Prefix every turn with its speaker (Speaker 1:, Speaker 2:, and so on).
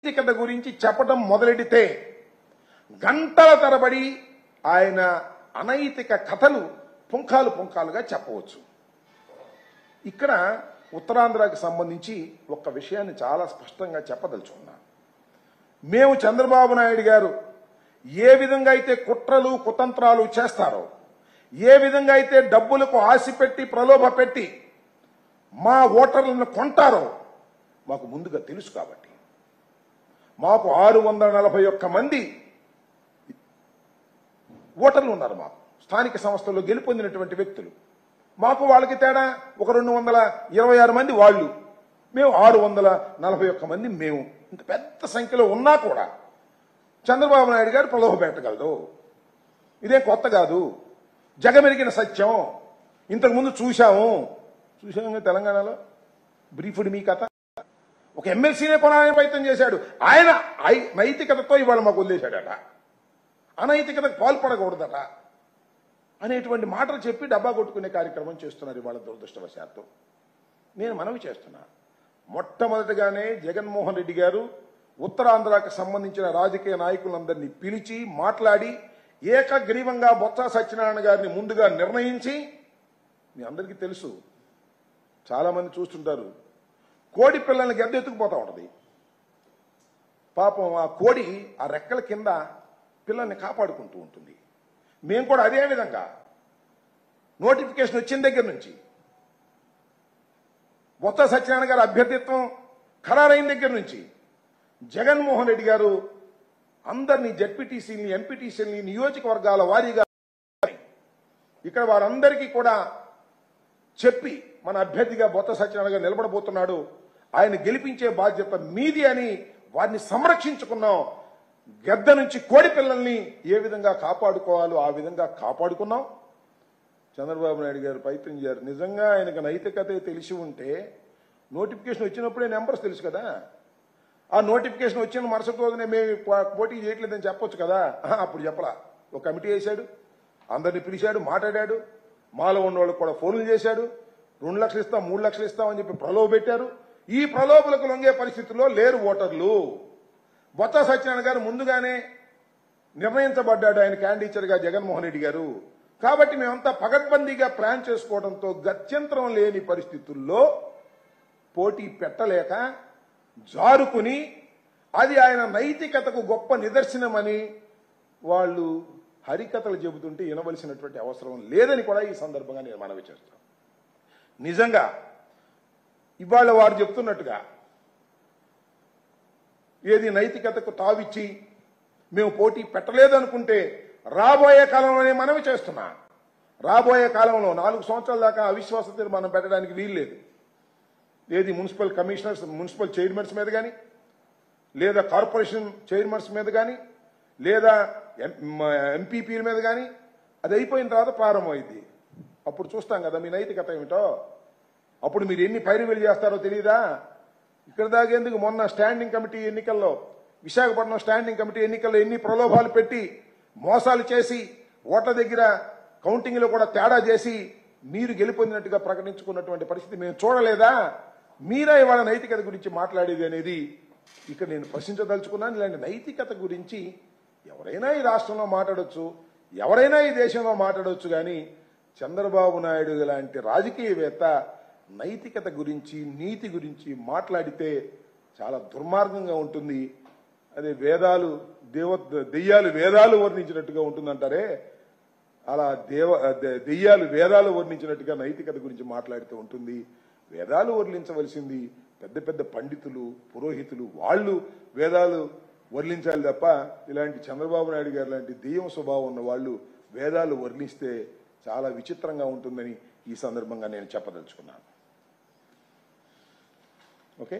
Speaker 1: నైతికత గురించి చెప్పడం మొదలెడితే గంటల తరబడి ఆయన అనైతిక కథలు పుంఖాలుగా చెప్పవచ్చు. ఇక్కడ ఉత్తరాంధ్రకి సంబంధించి ఒక్క విషయాన్ని చాలా స్పష్టంగా చెప్పదలుచుకున్నాను. మేము చంద్రబాబు నాయుడు గారు ఏ విధంగా అయితే కుట్రలు కుతంత్రాలు చేస్తారో, ఏ విధంగా అయితే డబ్బులకు ఆశ పెట్టి ప్రలోభ పెట్టి మా ఓటర్లను కొంటారో మాకు ముందుగా తెలుసు. కాబట్టి మాకు 641 మంది ఓటర్లు ఉన్నారు. మాకు స్థానిక సంస్థల్లో గెలుపొందినటువంటి వ్యక్తులు. మాకు వాళ్ళకి తేడా ఒక 226 మంది వాళ్ళు, మేము 641 మంది. మేము ఇంత పెద్ద సంఖ్యలో ఉన్నా కూడా చంద్రబాబు నాయుడు గారు ప్రలోభ పెట్టగలదు. ఇదే కొత్త కాదు, జగమెరిగిన సత్యం. ఇంతకుముందు చూశాము తెలంగాణలో. బ్రీఫ్డ్ మీ కథ. ఒక ఎమ్మెల్సీనే కొనాలని ప్రయత్నం చేశాడు ఆయన. నైతికతతో ఇవాళ మాకు వదిలేశాడట, అనైతికతకు పాల్పడకూడదట అనేటువంటి మాటలు చెప్పి డబ్బా కొట్టుకునే కార్యక్రమం చేస్తున్నారు ఇవాళ దురదృష్టవశాత్తు. నేను మనవి చేస్తున్నా, మొట్టమొదటిగానే జగన్మోహన్ రెడ్డి గారు ఉత్తరాంధ్రకు సంబంధించిన రాజకీయ నాయకులందరినీ పిలిచి మాట్లాడి ఏకగ్రీవంగా బొత్స సత్యనారాయణ గారిని ముందుగా నిర్ణయించి, మీ అందరికీ తెలుసు, చాలా మంది చూస్తుంటారు, కోడి పిల్లల్ని గెద్దెత్తుకుపోతా ఉంటది. పాపం ఆ కోడి ఆ రెక్కల కింద పిల్లల్ని కాపాడుకుంటూ ఉంటుంది. మేము కూడా అదే విధంగా నోటిఫికేషన్ వచ్చిన దగ్గర నుంచి, బొత్స సత్యనారాయణ గారి అభ్యర్థిత్వం ఖరారైన దగ్గర నుంచి జగన్మోహన్ రెడ్డి గారు అందరినీ జెడ్పీటీసీని, ఎంపీటీసీని నియోజకవర్గాల వారీగా ఇక్కడ వారందరికీ కూడా చెప్పి మన అభ్యర్థిగా బొత్స సత్యనారాయణ గారు నిలబడబోతున్నాడు, ఆయన గెలిపించే బాధ్యత మీది అని వారిని సంరక్షించుకున్నాం. గద్ద నుంచి కోడి పిల్లల్ని ఏ విధంగా కాపాడుకోవాలో ఆ విధంగా కాపాడుకున్నాం. చంద్రబాబు నాయుడు గారు ప్రయత్నం చేశారు. నిజంగా ఆయనకు నైతికత తెలిసి ఉంటే నోటిఫికేషన్ వచ్చినప్పుడే నెంబర్స్ తెలుసు కదా. ఆ నోటిఫికేషన్ వచ్చిన మరుసటి రోజునే మేము పోటీ చేయట్లేదని చెప్పొచ్చు కదా. అప్పుడు చెప్పలా. ఒక కమిటీ వేశాడు, అందరినీ పిలిచాడు, మాట్లాడాడు, మాలో ఉన్న వాళ్ళకి కూడా ఫోన్లు చేశాడు. 2 లక్షలు ఇస్తాం, 3 లక్షలు ఇస్తామని చెప్పి ప్రలోభ పెట్టారు. ఈ ప్రలోభలకు లొంగే పరిస్థితుల్లో లేరు ఓటర్లు. బొత్స సత్యనారాయణ గారు ముందుగానే నిర్ణయించబడ్డాడు ఆయన క్యాండిడేట్గా జగన్మోహన్ రెడ్డి గారు. కాబట్టి మేమంతా పగడ్బందీగా ప్లాన్ చేసుకోవడంతో గత్యంతరం లేని పరిస్థితుల్లో పోటీ పెట్టలేక జారుకుని, అది ఆయన నైతికతకు గొప్ప నిదర్శనమని వాళ్ళు హరికథలు చెబుతుంటే వినవలసినటువంటి అవసరం లేదని కూడా ఈ సందర్భంగా నేను మనవి చేస్తాను. నిజంగా ఇవాళ వారు చెప్తున్నట్టుగా ఏది నైతికతకు తావిచ్చి మేము పోటీ పెట్టలేదనుకుంటే రాబోయే కాలంలోనే మనవి చేస్తున్నా, రాబోయే కాలంలో 4 సంవత్సరాల దాకా అవిశ్వాస తీర్మానం పెట్టడానికి వీల్లేదు. ఏది మున్సిపల్ కమిషనర్స్, మున్సిపల్ చైర్మన్స్ మీద కానీ, లేదా కార్పొరేషన్ చైర్మన్స్ మీద కానీ, లేదా ఎంపీపీల మీద కానీ, అది అయిపోయిన తర్వాత ప్రారంభమైంది. అప్పుడు చూస్తాం కదా మీ నైతికత ఏమిటో. అప్పుడు మీరు ఎన్ని పైరువేలు చేస్తారో తెలియదా. ఇక్కడ దాగేందుకు మొన్న స్టాండింగ్ కమిటీ ఎన్నికల్లో, విశాఖపట్నం స్టాండింగ్ కమిటీ ఎన్నికల్లో ఎన్ని ప్రలోభాలు పెట్టి మోసాలు చేసి ఓట్ల దగ్గర కౌంటింగ్లో కూడా తేడా చేసి మీరు గెలుపొందినట్టుగా ప్రకటించుకున్నటువంటి పరిస్థితి మేము చూడలేదా. మీరా ఇవాళ నైతికత గురించి మాట్లాడేది అనేది ఇక్కడ నేను ప్రశ్నించదలుచుకున్నాను. ఇలాంటి నైతికత గురించి ఎవరైనా ఈ రాష్ట్రంలో మాట్లాడొచ్చు, ఎవరైనా ఈ దేశంలో మాట్లాడొచ్చు, కానీ చంద్రబాబు నాయుడు లాంటి రాజకీయవేత్త నైతికత గురించి, నీతి గురించి మాట్లాడితే చాలా దుర్మార్గంగా ఉంటుంది. అదే దెయ్యాలు వేదాలు వర్ణించినట్టుగా ఉంటుందంటారే, అలా దెయ్యాలు వేదాలు వర్ణించినట్టుగా నైతికత గురించి మాట్లాడుతూ ఉంటుంది. వేదాలు వర్ణించవలసింది పెద్ద పెద్ద పండితులు, పురోహితులు, వాళ్ళు వేదాలు వర్ణించాలి తప్ప ఇలాంటి చంద్రబాబు నాయుడు గారు లాంటి దెయ్యం స్వభావం ఉన్న వాళ్ళు వేదాలు వర్ణిస్తే చాలా విచిత్రంగా ఉంటుందని ఈ సందర్భంగా నేను చెప్పదలుచుకున్నాను. ఓకే.